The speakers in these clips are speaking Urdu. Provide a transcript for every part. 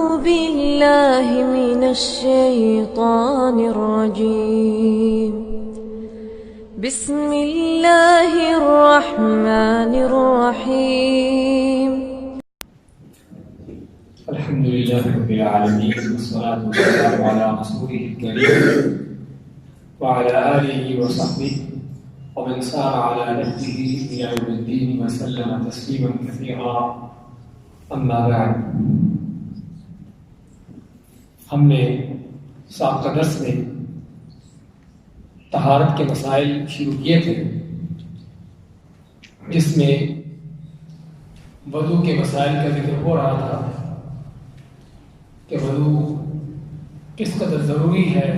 بالله من الشيطان الرجيم. بسم الله الرحمن الرحيم. الحمد لله رب العالمين، والصلاة والسلام على رسوله الكريم وعلى آله وصحبه ومن سار على نهجه إلى يوم الدين وسلم تسليما كثيرا. أما بعد، ہم نے سابقہ درس میں طہارت کے مسائل شروع کیے تھے، جس میں وضو کے مسائل کا ذکر ہو رہا تھا کہ وضو کس قدر ضروری ہے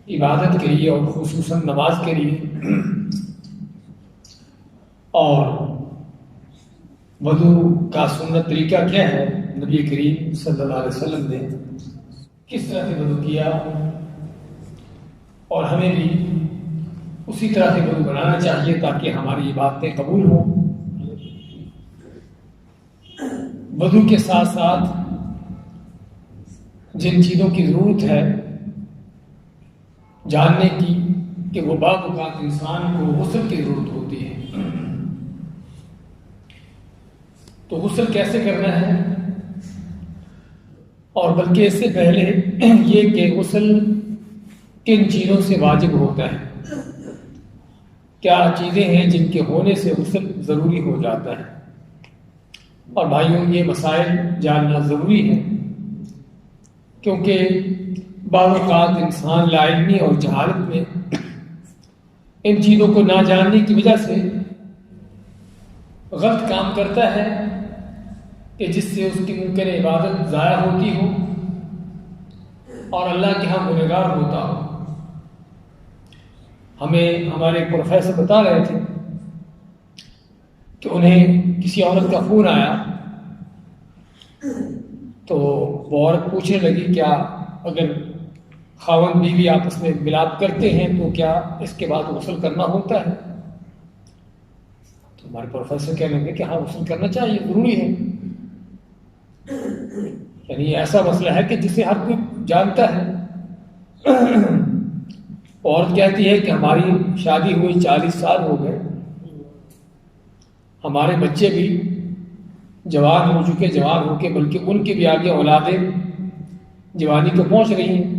عبادت کے لیے اور خصوصاً نماز کے لیے، اور وضو کا سنت طریقہ کیا ہے، نبی کریم صلی اللہ علیہ وسلم نے کس طرح سے وضو کیا، اور ہمیں بھی اسی طرح سے وضو بنانا چاہیے تاکہ ہماری عبادتیں قبول ہوں۔ وضو کے ساتھ ساتھ جن چیزوں کی ضرورت ہے جاننے کی کہ وہ بعض اوقات انسان کو غسل کی ضرورت ہوتی ہے، تو غسل کیسے کرنا ہے، اور بلکہ اس سے پہلے یہ کہ غسل کن چیزوں سے واجب ہوتا ہے، کیا چیزیں ہیں جن کے ہونے سے غسل ضروری ہو جاتا ہے۔ اور بھائیوں، یہ مسائل جاننا ضروری ہے کیونکہ بعض اوقات انسان لا علمی اور جہالت میں ان چیزوں کو نہ جاننے کی وجہ سے غلط کام کرتا ہے کہ جس سے اس کی ممکن عبادت ضائع ہوتی ہو اور اللہ کے ہاں گنہگار ہوتا ہو۔ ہمیں ہمارے پروفیسر بتا رہے تھے کہ انہیں کسی عورت کا فون آیا تو وہ عورت پوچھنے لگی کیا اگر خاوند بیوی آپس میں ملاپ کرتے ہیں تو کیا اس کے بعد غسل کرنا ہوتا ہے؟ تو ہمارے پروفیسر کہنے لگے کہ ہاں غسل کرنا چاہیے، ضروری ہے۔ یعنی ایسا مسئلہ ہے کہ جسے ہر کوئی جانتا ہے۔ عورت کہتی ہے کہ ہماری شادی ہوئی 40 سال ہو گئے، ہمارے بچے بھی جوان ہو چکے، جوان ہو کے بلکہ ان کے بھی آگے اولادیں جوانی کو پہنچ رہی ہیں،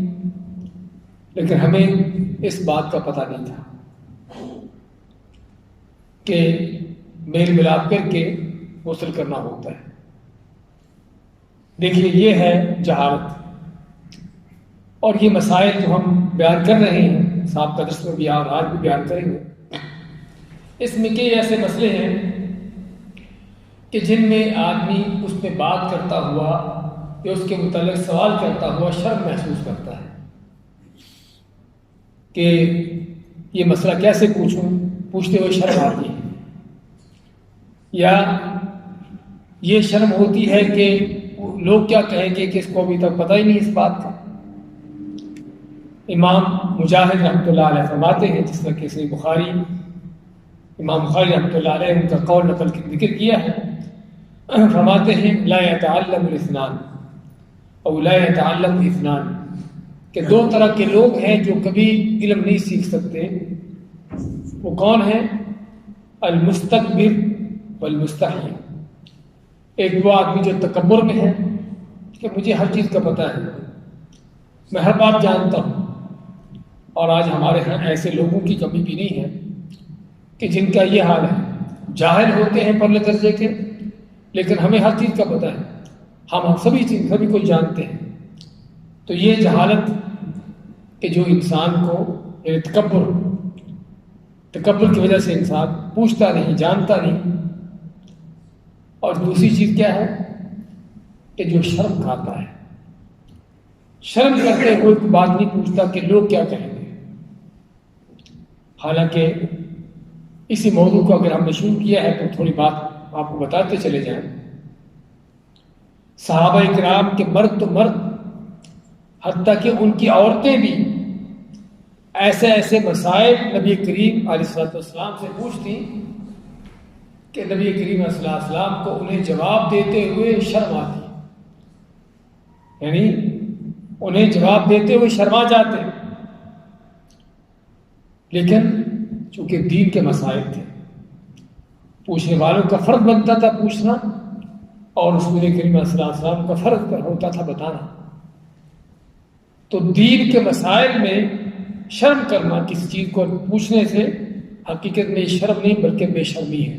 لیکن ہمیں اس بات کا پتہ نہیں تھا کہ میل ملاپ کر کے غسل کرنا ہوتا ہے۔ دیکھیے، یہ ہے جہالت، اور یہ مسائل جو ہم بیان کر رہے ہیں سابقہ درس میں بھی اور آج بھی بیان کریں گے، اس میں کئی ایسے مسئلے ہیں کہ جن میں آدمی اس پہ بات کرتا ہوا یا اس کے متعلق سوال کرتا ہوا شرم محسوس کرتا ہے کہ یہ مسئلہ کیسے پوچھوں، پوچھتے ہوئے شرم آتی ہے، یا یہ شرم ہوتی ہے کہ لوگ کیا کہیں گے کہ اس کو ابھی تک پتہ ہی نہیں اس بات کا۔ امام مجاہد رحمۃ اللہ علیہ فرماتے ہیں، جس طرح کہ صحیح بخاری، امام بخاری رحمۃ اللہ علیہ ان کا قول نقل کے ذکر کیا ہے، فرماتے ہیں لا يتعلم الاثنان او لا يتعلم الاثنان، کہ دو طرح کے لوگ ہیں جو کبھی علم نہیں سیکھ سکتے۔ وہ کون ہیں؟ المستكبر والمستحی۔ ایک وہ آدمی جو تکبر میں ہے کہ مجھے ہر چیز کا پتہ ہے، میں ہر بات جانتا ہوں، اور آج ہمارے ہاں ایسے لوگوں کی کمی بھی نہیں ہے کہ جن کا یہ حال ہے، جاہل ہوتے ہیں پرلے درجے کے، لیکن ہمیں ہر چیز کا پتہ ہے، ہم سبھی کو جانتے ہیں۔ تو یہ جہالت کہ جو انسان کو یعنی تکبر کی وجہ سے انسان پوچھتا نہیں، جانتا نہیں۔ اور دوسری چیز کیا ہے کہ جو شرم کھاتا ہے، شرم کرتے کوئی بات نہیں پوچھتا کہ لوگ کیا کہیں گے۔ حالانکہ اسی موضوع کو اگر ہم نے شروع کیا ہے تو تھوڑی بات آپ کو بتاتے چلے جائیں۔ صحابہ کرام کے مرد تو مرد، حتیٰ کہ ان کی عورتیں بھی ایسے مسائل نبی کریم علیہ السلام سے پوچھتی کہ نبی کریم علیہ السلام کو انہیں جواب دیتے ہوئے شرم آتی یعنی انہیں جواب دیتے ہوئے شرما جاتے، لیکن چونکہ دین کے مسائل تھے، پوچھنے والوں کا فرض بنتا تھا پوچھنا، اور رسول کریم صلی اللہ علیہ وسلم کا فرض پر ہوتا تھا بتانا۔ تو دین کے مسائل میں شرم کرنا کسی چیز کو پوچھنے سے حقیقت میں شرم نہیں بلکہ بے شرمی ہے۔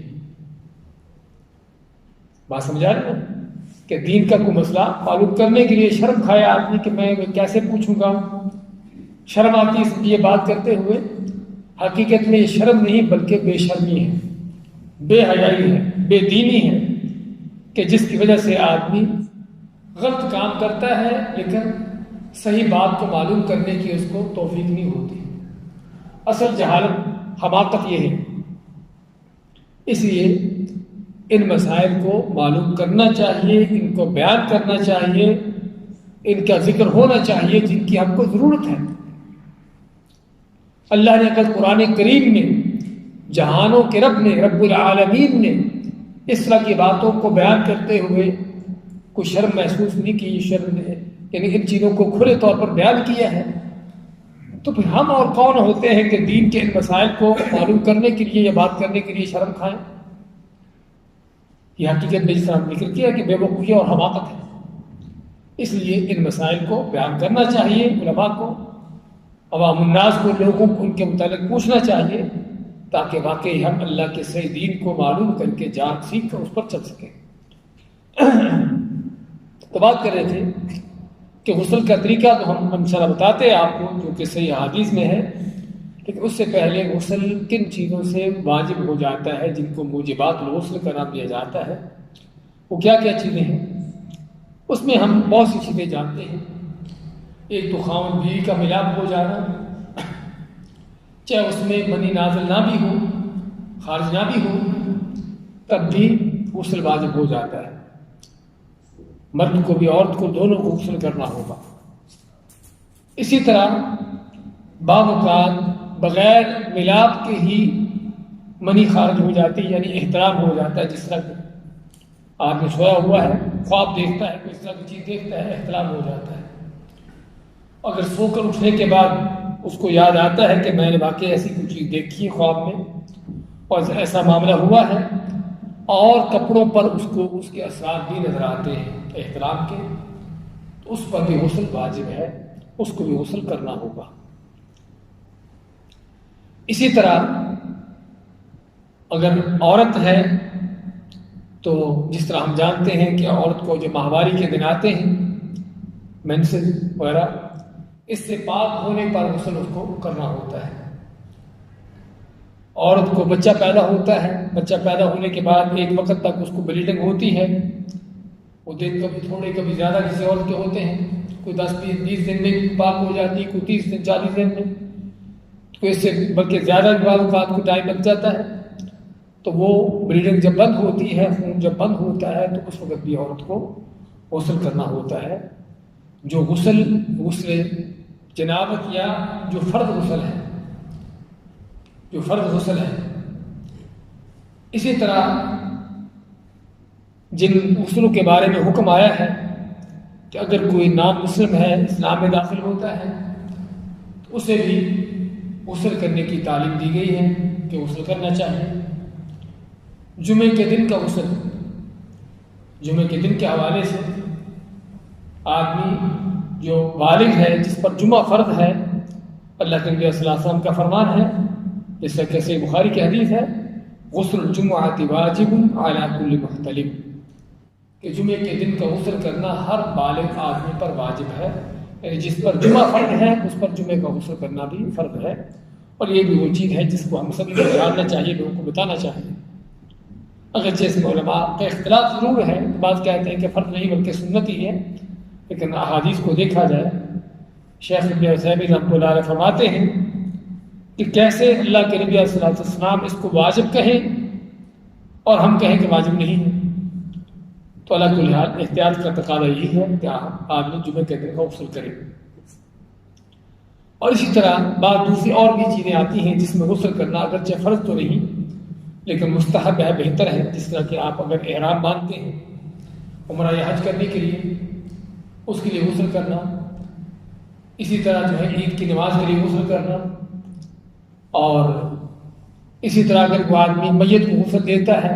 بات سمجھا رہے ہیں کہ دین کا کوئی مسئلہ معلوم کرنے کے لیے شرم کھایا آدمی کہ میں کیسے پوچھوں گا، شرم آتی ہے اس لیے بات کرتے ہوئے، حقیقت میں یہ شرم نہیں بلکہ بے شرمی ہے، بے حیائی ہے، بے دینی ہے، کہ جس کی وجہ سے آدمی غلط کام کرتا ہے لیکن صحیح بات کو معلوم کرنے کی اس کو توفیق نہیں ہوتی۔ اصل جہالت حماقت یہ ہے۔ اس لیے ان مسائل کو معلوم کرنا چاہیے، ان کو بیان کرنا چاہیے، ان کا ذکر ہونا چاہیے جن کی ہم کو ضرورت ہے۔ اللہ نے اگر قرآن کریم میں جہانوں کے رب نے، رب العالمین نے اس طرح کی باتوں کو بیان کرتے ہوئے کوئی شرم محسوس نہیں کی، شرم ہے یعنی ان چیزوں کو کھلے طور پر بیان کیا ہے، تو پھر ہم اور کون ہوتے ہیں کہ دین کے ان مسائل کو معلوم کرنے کے لیے یا بات کرنے کے لیے شرم کھائیں؟ یہ حقیقت میں جس طرح ذکر کیا کہ بے وقوفی اور حماقت ہے۔ اس لیے ان مسائل کو بیان کرنا چاہیے، علماء کو، عوام الناس کو، لوگوں کو ان کے متعلق پوچھنا چاہیے، تاکہ واقعی ہم اللہ کے صحیح دین کو معلوم کر کے جان سیکھ کر اس پر چل سکیں۔ تو بات کر رہے تھے کہ غسل کا طریقہ تو ہم انشاءاللہ بتاتے ہیں آپ کو، جو کہ صحیح حدیث میں ہے، لیکن اس سے پہلے غسل کن چیزوں سے واجب ہو جاتا ہے، جن کو موجبات الغسل کا نام دیا جاتا ہے، وہ کیا کیا چیزیں ہیں؟ اس میں ہم بہت سی چیزیں جانتے ہیں۔ ایک تو خاوند بیوی کا ملاپ ہو جانا، چاہے اس میں منی نازل نہ بھی ہو، خارج نہ بھی ہو، تب بھی غسل واجب ہو جاتا ہے۔ مرد کو بھی عورت کو دونوں کو غسل کرنا ہوگا۔ اسی طرح بعض اوقات بغیر ملاپ کے ہی منی خارج ہو جاتی ہے، یعنی احترام ہو جاتا ہے۔ جس طرح آدمی سویا ہوا ہے، خواب دیکھتا ہے، اس طرح کی چیز دیکھتا ہے، احترام ہو جاتا ہے۔ اگر سو کر اٹھنے کے بعد اس کو یاد آتا ہے کہ میں نے واقعی ایسی کوئی چیز دیکھی ہے خواب میں اور ایسا معاملہ ہوا ہے، اور کپڑوں پر اس کو اس کے اثرات بھی نظر آتے ہیں احترام کے، تو اس پر بھی غسل واجب ہے، اس کو بھی غسل کرنا ہوگا۔ اسی طرح اگر عورت ہے تو جس طرح ہم جانتے ہیں کہ عورت کو جو ماہواری کے دن آتے ہیں، مینسز وغیرہ، اس سے پاک ہونے پر غسل اس کو کرنا ہوتا ہے۔ عورت کو بچہ پیدا ہوتا ہے، بچہ پیدا ہونے کے بعد ایک وقت تک اس کو بلیڈنگ ہوتی ہے، وہ دن کبھی تھوڑے کبھی زیادہ کسی عورت کے ہوتے ہیں، کوئی 10-20 دن میں پاک ہو جاتی ہے، کوئی 30 دن 40 دن میں، کوئی اس سے بلکہ زیادہ بعض اوقات کو ٹائم لگ جاتا ہے۔ تو وہ بلیڈنگ جب بند ہوتی ہے، خون جب بند ہوتا ہے، تو اس وقت بھی عورت کو غسل کرنا ہوتا ہے، جو غسل جنابت یا جو فرض غسل ہے، جو فرض غسل ہے۔ اسی طرح جن غسلوں کے بارے میں حکم آیا ہے کہ اگر کوئی نام مسلم ہے، اسلام میں داخل ہوتا ہے، تو اسے بھی غسل کرنے کی تعلیم دی گئی ہے کہ غسل کرنا چاہیے۔ جمعے کے دن کا غسل، جمعے کے دن کے حوالے سے آدمی جو بالغ ہے، جس پر جمعہ فرض ہے، اللہ کے نبی صلی اللہ علیہ وسلم کا فرمان ہے، جس سے کیسے بخاری کی حدیث ہے، غسل الجمعۃ واجب علی کل محتلم، کہ جمعے کے دن کا غسل کرنا ہر بالغ آدمی پر واجب ہے، یعنی جس پر جمعہ فرض ہے اس پر جمعے کا غسل کرنا بھی فرض ہے۔ اور یہ بھی وہ چیز ہے جس کو ہم سب کو جاننا چاہیے، لوگوں کو بتانا چاہیے۔ اگرچہ اس میں علماء کا اختلاف ضرور ہے، بعض کہتے ہیں کہ فرض نہیں بلکہ سنت ہی ہے، لیکن احادیث کو دیکھا جائے، شیخ ابن عثیمین رحمۃ اللہ علیہ فرماتے ہیں کہ کیسے اللہ کے نبی صلی اللہ علیہ وسلم اس کو واجب کہیں اور ہم کہیں کہ واجب نہیں ہے۔ تو اللہ کل حال احتیاط کا تقاضا یہی ہے کہ آدمی جمعے کے دن کا غسل کرے۔ اور اسی طرح بعض دوسری اور بھی چیزیں آتی ہیں جس میں غسل کرنا اگرچہ فرض تو نہیں لیکن مستحب ہے، بہتر ہے۔ جس طرح کہ آپ اگر احرام باندھتے ہیں عمرہ یا حج کرنے کے لیے، اس کے لیے غسل کرنا، اسی طرح جو ہے عید کی نماز کے لیے غسل کرنا، اور اسی طرح اگر کوئی آدمی میت کو غسل دیتا ہے،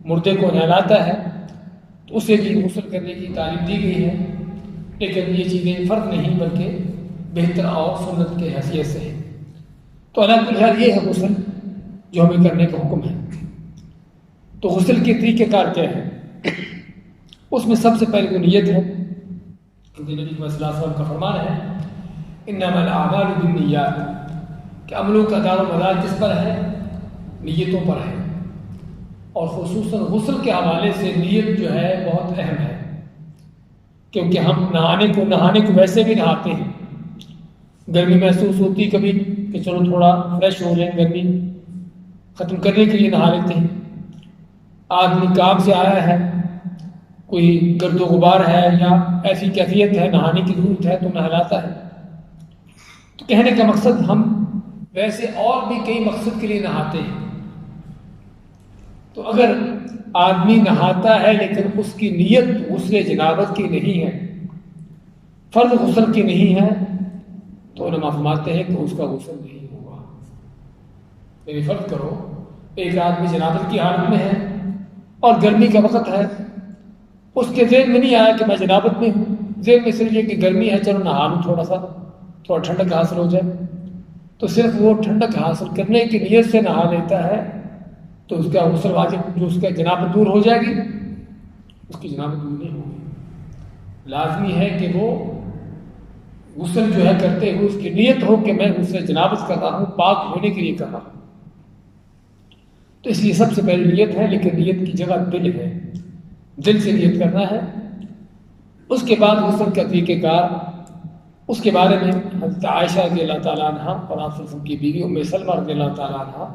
مردے کو نہلاتا ہے، تو اسے بھی غسل کرنے کی تعلیم دی گئی ہے، لیکن یہ چیزیں فرض نہیں بلکہ بہتر اور سنت کے حیثیت سے ہے۔ تو علیٰ کل حال یہ ہے غسل جو ہمیں کرنے کا حکم ہے۔ تو غسل کے طریقہ کار کیا ہے؟ اس میں سب سے پہلے جو نیت ہے، کیونکہ نبی صلی اللہ علیہ وسلم کا فرمان ہے انما الاعمال بالنیات، کہ عملوں کا دار و مدار کس پر ہے؟ نیتوں پر ہے، اور خصوصاً غسل کے حوالے سے نیت جو ہے بہت اہم ہے، کیونکہ ہم نہانے کو ویسے بھی نہاتے ہیں، گرمی محسوس ہوتی کبھی کہ چلو تھوڑا فریش ہو جائیں، گرمی ختم کرنے کے لیے نہا لیتے ہیں۔ آدمی کام سے آیا ہے، کوئی گرد و غبار ہے یا ایسی کیفیت ہے نہانے کی ضرورت ہے تو نہلاتا ہے۔ تو کہنے کا مقصد ہم ویسے اور بھی کئی مقصد کے لیے نہاتے ہیں۔ تو اگر آدمی نہاتا ہے لیکن اس کی نیت غسل جنابت کی نہیں ہے، فرض غسل کی نہیں ہے، تو علماء فرماتے ہیں کہ اس کا غسل نہیں ہوگا۔ یعنی فرض کرو ایک آدمی جنابت کی حالت میں ہے اور گرمی کا وقت ہے، اس کے ذہن میں نہیں آیا کہ میں جنابت میں ہوں، ذہن میں صرف یہ کہ گرمی ہے چلو نہا لوں، تھوڑا ٹھنڈک حاصل ہو جائے، تو صرف وہ ٹھنڈک حاصل کرنے کی نیت سے نہا لیتا ہے تو اس کا غسل واجب، جو اس کا جنابت دور ہو جائے گی، اس کی جنابت دور نہیں ہوگی۔ لازمی ہے کہ وہ غسل جو ہے کرتے ہوئے اس کی نیت ہو کہ میں غسل جنابت کر رہا ہوں، پاک ہونے کے لیے کر رہا ہوں۔ تو اس لیے سب سے پہلے نیت ہے، لیکن نیت کی جگہ دل ہے، دل سے نیت کرنا ہے۔ اس کے بعد غسل کا طریقہ کار، اس کے بارے میں حضرت عائشہ رضی اللہ تعالیٰ عنہ اور آپ صلی اللہ علیہ وسلم کی بیوی ام سلمہ رضی اللہ تعالیٰ عنہ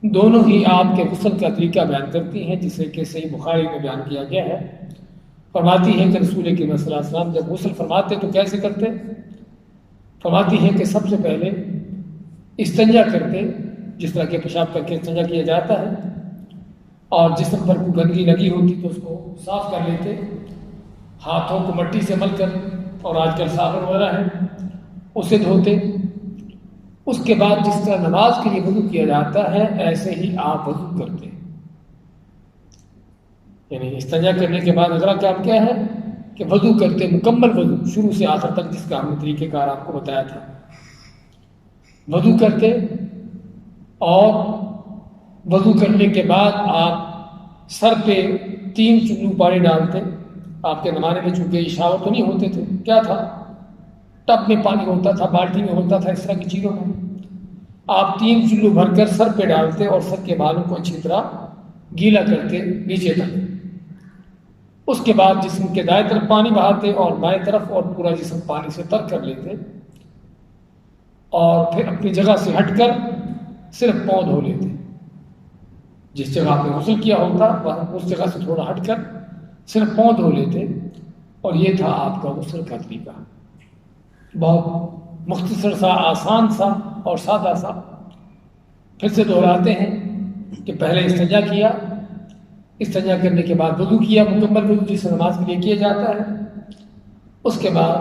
دونوں ہی آپ کے غسل کا طریقہ بیان کرتی ہیں، جسے کہ صحیح بخاری میں بیان کیا گیا ہے۔ فرماتی ہیں کہ رسول کریم صلی اللہ علیہ وسلم جب غسل فرماتے تو کیسے کرتے؟ فرماتی ہیں کہ سب سے پہلے استنجا کرتے، جس طرح کے پیشاب کر کے استنجا کیا جاتا ہے، اور جسم پر کوئی گندگی لگی ہوتی تو اس کو صاف کر لیتے، ہاتھوں کو مٹی سے مل کر، اور آج کل صابن وغیرہ ہے اسے دھوتے۔ اس کے بعد جس طرح نماز کے لیے وضو کیا جاتا ہے ایسے ہی آپ وضو کرتے، یعنی استنجا کرنے کے بعد اگلا کام کیا ہے کہ وضو کرتے، مکمل وضو شروع سے آخر تک، جس کا ہم نے طریقہ کار آپ کو بتایا تھا۔ وضو کرتے، اور وضو کرنے کے بعد آپ سر پہ 3 چلو پانی ڈالتے۔ آپ کے زمانے میں چونکہ شاور تو نہیں ہوتے تھے، کیا تھا، ٹب میں پانی ہوتا تھا، بالٹی میں ہوتا تھا، اس طرح کی چیزوں میں آپ 3 چلو بھر کر سر پہ ڈالتے اور سر کے بالوں کو اچھی طرح گیلا کرتے نیچے تک۔ اس کے بعد جسم کے دائیں طرف پانی بہاتے اور بائیں طرف، اور پورا جسم پانی سے تر کر لیتے، اور پھر اپنی جگہ سے ہٹ کر صرف پاؤں دھو لیتے۔ جس جگہ آپ نے غسل کیا ہوتا اس جگہ سے تھوڑا ہٹ کر صرف پاؤں دھو لیتے، اور یہ تھا آپ کا غسل کا طریقہ، بہت مختصر سا، آسان سا اور سادہ سا۔ پھر سے دہراتے ہیں کہ پہلے استنجا کیا، استنجا کرنے کے بعد وضو کیا، مکمل وضو جس نماز کے لیے کیا جاتا ہے۔ اس کے بعد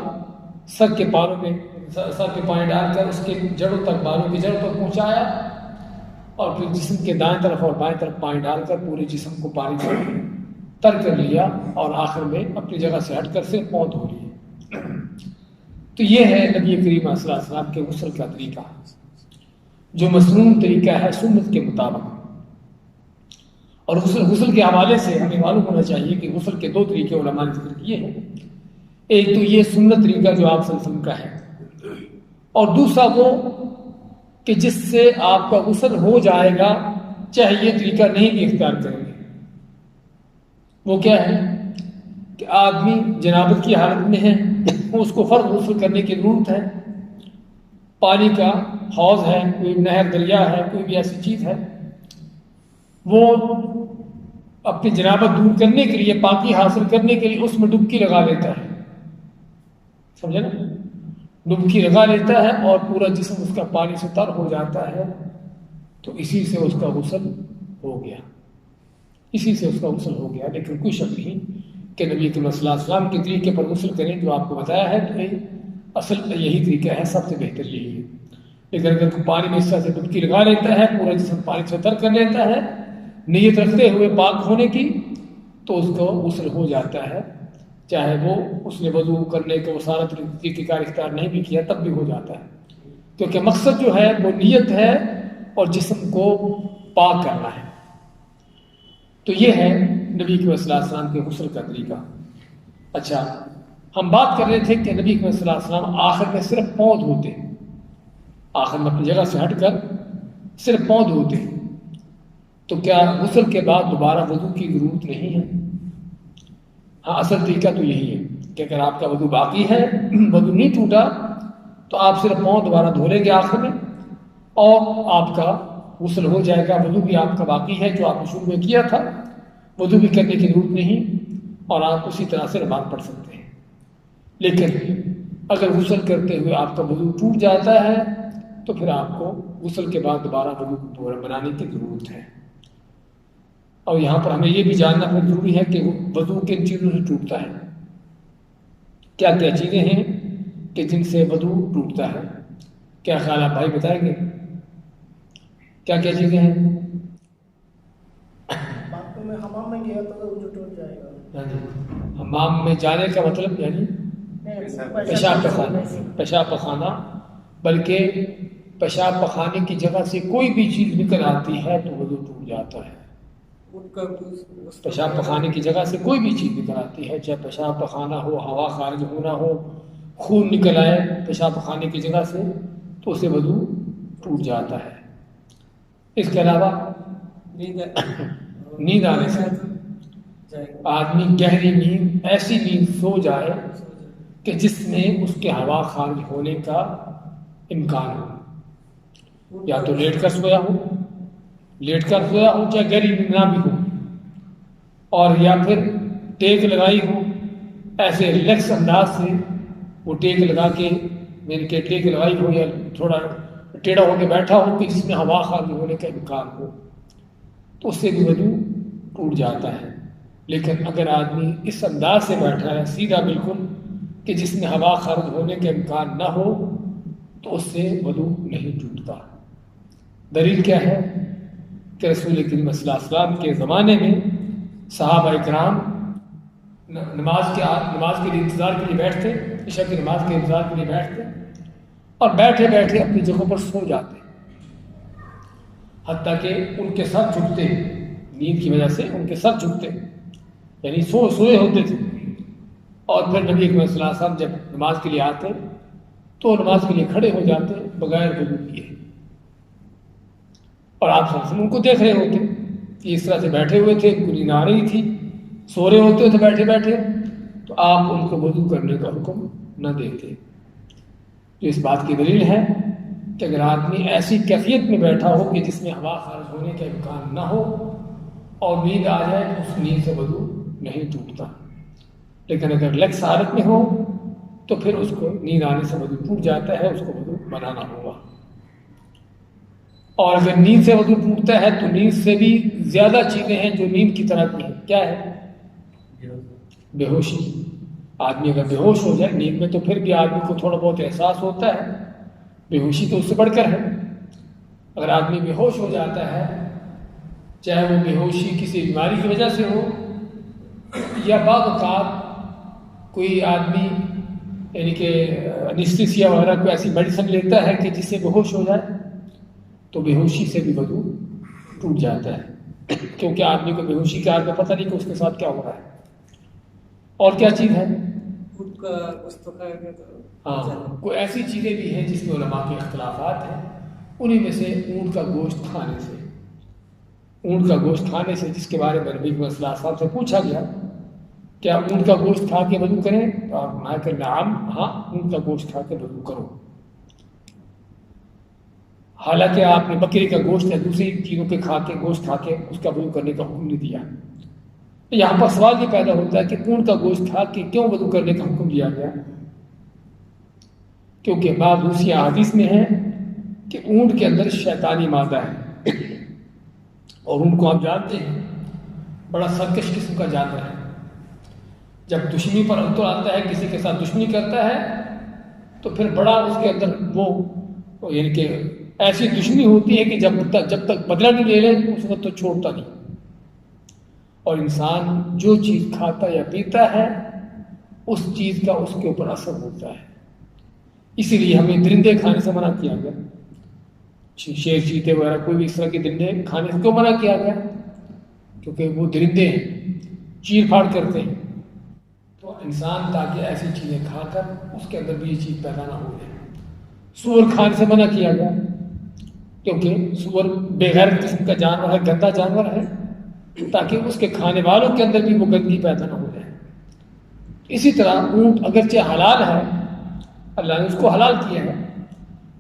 سر کے پاروں میں سر پہ پانی ڈال کر اس کے جڑوں تک، بالوں کی جڑوں تک پہنچایا، اور پھر جسم کے دائیں طرف اور بائیں طرف پانی ڈال کر پورے جسم کو پانی سے تر کر لیا، اور آخر میں اپنی جگہ سے ہٹ کر صرف پاؤں دھو لیے۔ تو یہ ہے نبی کریم صلی اللہ علیہ وسلم کے غسل کا طریقہ، جو مسنون طریقہ ہے سنت کے مطابق۔ اور غسل کے حوالے سے ہمیں معلوم ہونا چاہیے کہ غسل کے 2 طریقے علماء نے ذکر کیے ہیں۔ ایک تو یہ سنت طریقہ جو آپ صلی اللہ علیہ وسلم کا ہے، اور دوسرا وہ کہ جس سے آپ کا غسل ہو جائے گا چاہے یہ طریقہ نہیں بھی اختیار کریں گے۔ وہ کیا ہے کہ آدمی جنابت کی حالت میں ہے، اس کو فرض غسل کرنے کی ضرورت ہے، پانی کا حوض ہے، کوئی نہر دریا ہے، کوئی بھی ایسی چیز ہے، وہ اپنی جنابت دور کرنے کے لیے، پاکی حاصل کرنے کے لیے اس میں ڈبکی لگا لیتا ہے، سمجھے نا، ڈبکی لگا لیتا ہے اور پورا جسم اس کا پانی سے تر ہو جاتا ہے، تو اسی سے اس کا غسل ہو گیا، اسی سے اس کا غسل ہو گیا۔ لیکن کوئی شک نہیں کہ نبی کریم صلی اللہ علیہ وسلم کے طریقے پر غسل کریں جو آپ کو بتایا ہے کہ اصل یہی طریقہ ہے، سب سے بہتر یہی ہے۔ لیکن اگر کوئی پانی میں اس طرح سے ڈبکی لگا لیتا ہے، پورا جسم پانی سے تر کر لیتا ہے نیت رکھتے ہوئے پاک ہونے کی، تو اس کو غسل ہو جاتا ہے، چاہے وہ اس نے وضو کرنے کا وہ سارا طریقہ کار اختیار نہیں بھی کیا تب بھی ہو جاتا ہے، کیونکہ مقصد جو ہے وہ نیت ہے اور جسم کو پاک کرنا ہے۔ تو یہ ہے نبی کریم صلی اللہ علیہ وسلم کے غسل کا طریقہ۔ اچھا، ہم بات کر رہے تھے کہ نبی کریم صلی اللہ علیہ وسلم آخر میں صرف پاؤں دھوتے، آخر میں اپنی جگہ سے ہٹ کر صرف پاؤں دھوتے، تو کیا غسل کے بعد دوبارہ وضو کی ضرورت نہیں ہے؟ ہاں، اصل طریقہ تو یہی ہے کہ اگر آپ کا وضو باقی ہے، وضو نہیں ٹوٹا، تو آپ صرف پاؤں دوبارہ دھو لیں گے آخر میں، اور آپ کا غسل ہو جائے گا۔ وضو بھی آپ کا باقی ہے جو آپ نے شروع میں کیا تھا، وضو بھی کرنے کی ضرورت نہیں، اور آپ اسی طرح سے نماز پڑھ سکتے ہیں۔ لیکن اگر غسل کرتے ہوئے آپ کا وضو ٹوٹ جاتا ہے تو پھر آپ کو غسل کے بعد دوبارہ وضو بنانے کی ضرورت ہے۔ اور یہاں پر ہمیں یہ بھی جاننا بہت ضروری ہے کہ وضو کن چیزوں سے ٹوٹتا ہے، کیا کیا چیزیں ہیں کہ جن سے وضو ٹوٹتا ہے؟ کیا خیال آپ بھائی بتائیں گے؟ کیا کیا چیزیں ہیں؟ میں حمام میں گیا تو وضو ٹوٹ جائے گا۔ حمام میں جانے کا مطلب یعنی پیشاب پخانہ، بلکہ پیشاب پخانے کی جگہ سے کوئی بھی چیز نکل آتی ہے تو وضو ٹوٹ جاتا ہے۔ پیشاب پخانے کی جگہ سے کوئی بھی چیز نکل آتی ہے، چاہے پیشاب پخانہ ہو، ہوا خارج ہونا ہو، خون نکل آئے پیشاب پخانے کی جگہ سے، تو اسے وضو ٹوٹ جاتا ہے۔ اس کے علاوہ نیند آنے سے، آدمی گہری نیند، ایسی نیند سو جائے کہ جس میں اس کے ہوا خارج ہونے کا امکان ہو، یا تو لیٹ کر سویا ہو، چاہے گہری نیند نہ بھی ہو، اور یا پھر ٹیک لگائی ہو، ایسے ریلیکس انداز سے وہ ٹیک لگا کے ٹیک لگائی ہو یا تھوڑا ٹیڑھا ہو کے بیٹھا ہو کہ جس میں ہوا خارج ہونے کا امکان ہو، تو اس سے بھی وضو ٹوٹ جاتا ہے۔ لیکن اگر آدمی اس انداز سے بیٹھا ہے سیدھا بالکل کہ جس میں ہوا خارج ہونے کا امکان نہ ہو، تو اس سے وضو نہیں ٹوٹتا۔ دلیل کیا ہے کہ رسول کریم صلی اللہ علیہ وسلم کے زمانے میں صحابہ کرام نماز کے لیے انتظار کے لیے بیٹھتے، عشاء کی نماز کے انتظار کے لیے بیٹھتے، اور بیٹھے بیٹھے اپنی جگہوں پر سو جاتے، حتیٰ کہ ان کے سر جھکتے، نیند کی وجہ سے ان کے سر جھکتے، یعنی سوئے ہوتے تھے۔ اور پھر نبی کریم صلی اللہ علیہ وسلم جب نماز کے لیے آتے تو نماز کے لیے کھڑے ہو جاتے بغیر وضو کیے، اور آپ صلی اللہ علیہ وسلم ان کو دیکھ رہے ہوتے کہ اس طرح سے بیٹھے ہوئے تھے، ان کو نیند آ رہی تھی، سو رہے ہوتے تھے بیٹھے بیٹھے، تو آپ ان کو وضو کرنے کا حکم نہ دیتے۔ تو اس بات کی دلیل ہے کہ اگر آدمی ایسی کیفیت میں بیٹھا ہو کہ جس میں ہوا خارج ہونے کا امکان نہ ہو اور نیند آ جائے تو اس نیند سے وضو نہیں ٹوٹتا، لیکن اگر ریلیکس حالت میں ہو تو پھر اس کو نیند آنے سے وضو ٹوٹ جاتا ہے، اس کو وضو بنانا ہوگا۔ اور اگر نیند سے وضو ٹوٹتا ہے تو نیند سے بھی زیادہ چیزیں ہیں جو نیند کی طرح کی ہیں۔ کیا ہے؟ بے ہوشی۔ آدمی اگر بے ہوش ہو جائے نیند میں تو پھر بھی آدمی کو تھوڑا بہت احساس ہوتا ہے، بے ہوشی تو اس سے بڑھ کر ہے۔ اگر آدمی بے ہوش ہو جاتا ہے، چاہے وہ بے ہوشی کسی بیماری کی وجہ سے ہو، یا بعض اوقات کوئی آدمی یعنی کہ انیستھیسیا وغیرہ کوئی ایسی میڈیسن لیتا ہے کہ جس سے بے ہوش ہو جائے، تو بے ہوشی سے بھی وضو ٹوٹ جاتا ہے، کیونکہ آدمی کو بے ہوشی کے حال میں پتہ نہیں کہ اس کے ساتھ کیا ہو رہا ہے۔ اور کیا چیز ہے؟ ہاں، کوئی ایسی چیزیں بھی ہیں جس میں علماء کے اختلافات ہیں، انہی میں سے اونٹ کا گوشت کھانے سے، اونٹ کا گوشت کھانے سے، جس کے بارے میں نبی صلی اللہ علیہ وسلم سے پوچھا گیا کیا اونٹ کا گوشت کھا کے وضو کریں، تو آپ فرمایا کہ نعم، ہاں اونٹ کا گوشت کھا کے وضو کرو۔ حالانکہ آپ نے بکری کا گوشت یا دوسری چیزوں کے گوشت کھا کے اس کا وضو کرنے کا حکم نہیں دیا۔ یہاں پر سوال یہ پیدا ہوتا ہے کہ اونٹ کا گوشت کھا کے کیوں وضو کرنے کا حکم دیا گیا؟ کیونکہ بعض دوسری احادیث میں ہے کہ اونٹ کے اندر شیطانی مادہ ہے، اور ان کو آپ جانتے ہیں بڑا سرکش قسم کا جانور ہے، جب دشمنی پر اتر آتا ہے، کسی کے ساتھ دشمنی کرتا ہے، تو پھر بڑا اس کے اندر وہ یعنی کہ ایسی دشمنی ہوتی ہے کہ جب تک بدلہ نہیں لے لے اس وقت تو چھوڑتا نہیں. اور انسان جو چیز کھاتا یا پیتا ہے اس چیز کا اس کے اوپر اثر ہوتا ہے. اسی لیے ہمیں درندے کھانے سے منع کیا گیا. شیر چیتے وغیرہ کوئی بھی اس طرح کے درندے کھانے سے کیوں منع کیا گیا؟ کیونکہ وہ درندے ہیں، چیر پھاڑ کرتے ہیں. تو انسان تاکہ ایسی چیزیں کھا کر اس کے اندر بھی یہ چیز پیدا نہ ہو جائے. سور کھانے سے منع کیا گیا کیونکہ سور بے غیرت قسم کا جانور ہے، گندا جانور ہے، تاکہ اس کے کھانے والوں کے اندر بھی وہ گندگی پیدا نہ ہو جائے. اسی طرح اونٹ اگرچہ حلال ہے، اللہ نے اس کو حلال کیا ہے،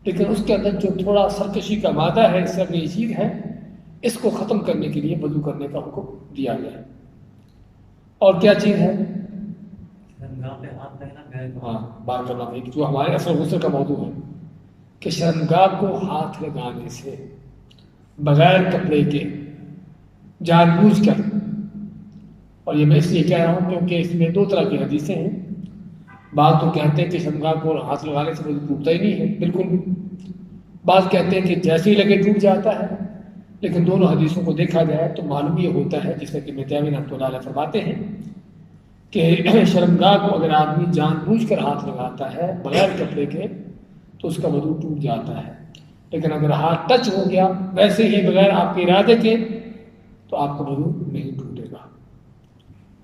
لیکن اس کے اندر جو تھوڑا سرکشی کا مادہ ہے، اس طرح کی چیز ہے، اس کو ختم کرنے کے لیے وضو کرنے کا حکم دیا گیا ہے. اور کیا چیز ہے؟ ہاں، بات کرنا بھائی جو ہمارے اصل غسل کا موضوع ہے کہ شرمگاہ کو ہاتھ لگانے سے بغیر کپڑے کے جان بوجھ کر، اور یہ میں اس لیے کہہ رہا ہوں کیونکہ اس میں دو طرح کی حدیثیں ہیں. بعض تو کہتے ہیں کہ شرمگاہ کو ہاتھ لگانے سے وضو ٹوٹتا ہی نہیں ہے بالکل بھی، بعض کہتے ہیں کہ جیسے ہی لگے ٹوٹ جاتا ہے. لیکن دونوں حدیثوں کو دیکھا جائے تو معلوم یہ ہوتا ہے، جس میں کہ تیمیہ رحمۃ اللہ علیہ فرماتے ہیں کہ شرمگاہ کو اگر آدمی جان بوجھ کر ہاتھ لگاتا ہے بغیر کپڑے کے تو اس کا وضو ٹوٹ جاتا ہے. لیکن اگر ہاتھ ٹچ ہو گیا ویسے ہی بغیر آپ کے ارادے کے تو آپ کا وضو نہیں ٹوٹے گا.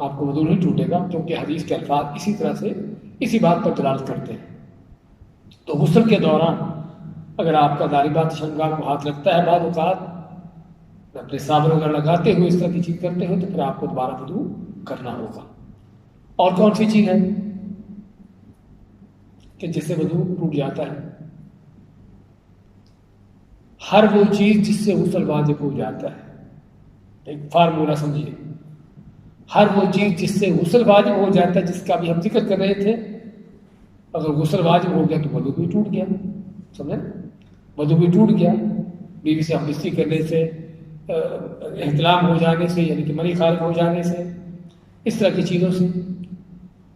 آپ کو وضو نہیں ٹوٹے گا کیونکہ حدیث کے الفاظ اسی طرح سے اسی بات پر دلالت کرتے ہیں. تو غسل کے دوران اگر آپ کا ظاہری بات شرمگاہ کو ہاتھ لگتا ہے، بعض اوقات اپنے صابن وغیرہ لگاتے ہوئے اس طرح کی چیز کرتے ہو، تو پھر آپ کو دوبارہ وضو کرنا ہوگا. اور کون سی چیز ہے کہ جس سے وضو ٹوٹ جاتا ہے؟ ہر وہ چیز جس سے غسل واجب ہو جاتا ہے. ایک فارمولہ سمجھیے، ہر وہ چیز جس سے غسل واجب ہو جاتا ہے، جس کا بھی ہم ذکر کر رہے تھے، اگر غسل واجب ہو گیا تو وضو بھی ٹوٹ گیا. سمجھیں؟ وضو بھی ٹوٹ گیا. بیوی سے ہم بستری کرنے سے، احتلام ہو جانے سے یعنی کہ منی خارج ہو جانے سے، اس طرح کی چیزوں سے.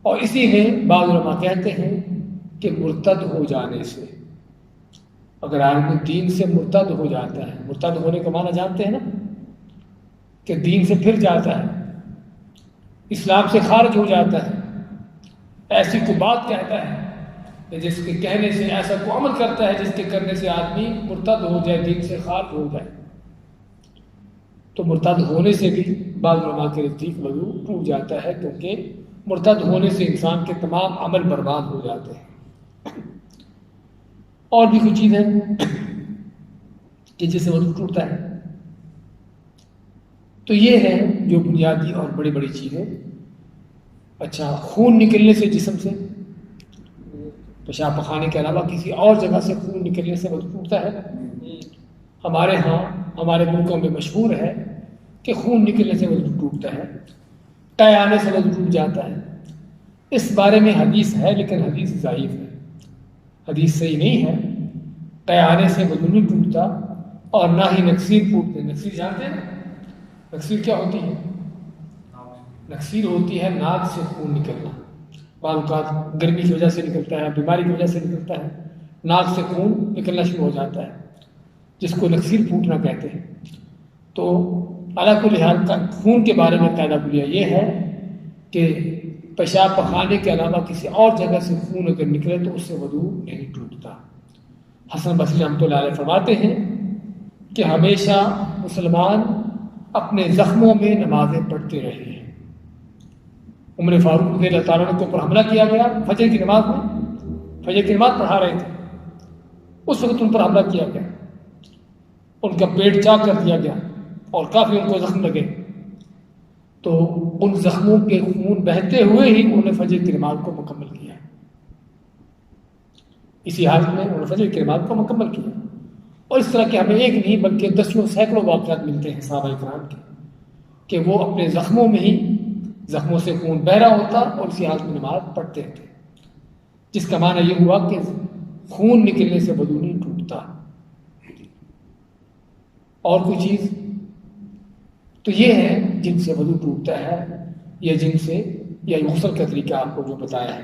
اور اسی میں بعض علماء کہتے ہیں کہ مرتد ہو جانے سے، اگر آدمی دین سے مرتد ہو جاتا ہے، مرتد ہونے کا معنی جانتے ہیں نا کہ دین سے پھر جاتا ہے، اسلام سے خارج ہو جاتا ہے، ایسی کوئی بات کہتا ہے کہ جس کے کہنے سے، ایسا کوئی عمل کرتا ہے جس کے کرنے سے آدمی مرتد ہو جائے، دین سے خارج ہو جائے، تو مرتد ہونے سے بھی بعض علماء کے نزدیک وضو ٹوٹ جاتا ہے، کیونکہ مرتد ہونے سے انسان کے تمام عمل برباد ہو جاتے ہیں. اور بھی کچھ چیز ہے کہ جس سے وضو ٹوٹتا ہے. تو یہ ہے جو بنیادی اور بڑی بڑی چیزیں. اچھا، خون نکلنے سے جسم سے، پیشاب پخانے کے علاوہ کسی اور جگہ سے خون نکلنے سے وضو ٹوٹتا ہے. ہمارے ہاں، ہمارے ملکوں میں مشہور ہے کہ خون نکلنے سے وضو ٹوٹتا ہے، قے آنے سے وضو ٹوٹ جاتا ہے. اس بارے میں حدیث ہے لیکن حدیث ضعیف ہے، حدیث صحیح نہیں ہے. قے آنے سے وضو نہیں ٹوٹتا اور نہ ہی نکسیر ٹوٹتے. نکسیر جانتے ہیں نا؟ نکسیر کیا ہوتی ہے؟ نکسیر ہوتی ہے ناک سے خون نکلنا. بعض اوقات گرمی کی وجہ سے نکلتا ہے، بیماری کی وجہ سے نکلتا ہے، ناک سے خون نکلنا شروع ہو جاتا ہے، جس کو نکسیر پھوٹنا کہتے ہیں. تو علاقہ لحاظ کا خون کے بارے میں قاعدہ کلیہ یہ ہے کہ پیشاب پخانے کے علاوہ کسی اور جگہ سے خون اگر نکلے تو اس سے وضو نہیں ٹوٹتا. حسن بصری رحمۃ اللہ علیہ فرماتے ہیں کہ ہمیشہ مسلمان اپنے زخموں میں نمازیں پڑھتے رہے ہیں. عمر فاروق رضی اللہ تعالیٰ عنہ کے اوپر حملہ کیا گیا فجر کی نماز میں، فجر کی نماز پڑھا رہے تھے، اس وقت ان پر حملہ کیا گیا، ان کا پیٹ چاک کر دیا گیا اور کافی ان کو زخم لگے. تو ان زخموں کے خون بہتے ہوئے ہی انہوں نے فجر کی نماز کو مکمل کیا. اسی حالت میں انہوں نے فجر کی نماز کو مکمل کیا. اور اس طرح کے ہمیں ایک نہیں بلکہ دسیوں سینکڑوں واقعات ملتے ہیں صحابہ کرام کے کہ وہ اپنے زخموں میں ہی، زخموں سے خون بہ رہا ہوتا اور اسی حالت میں نماز پڑھتے تھے، جس کا معنی یہ ہوا کہ خون نکلنے سے وضو نہیں ٹوٹتا. اور کوئی چیز تو یہ ہے جن سے وضو ٹوٹتا ہے یا جن سے یا غسل کا طریقہ آپ کو جو بتایا ہے۔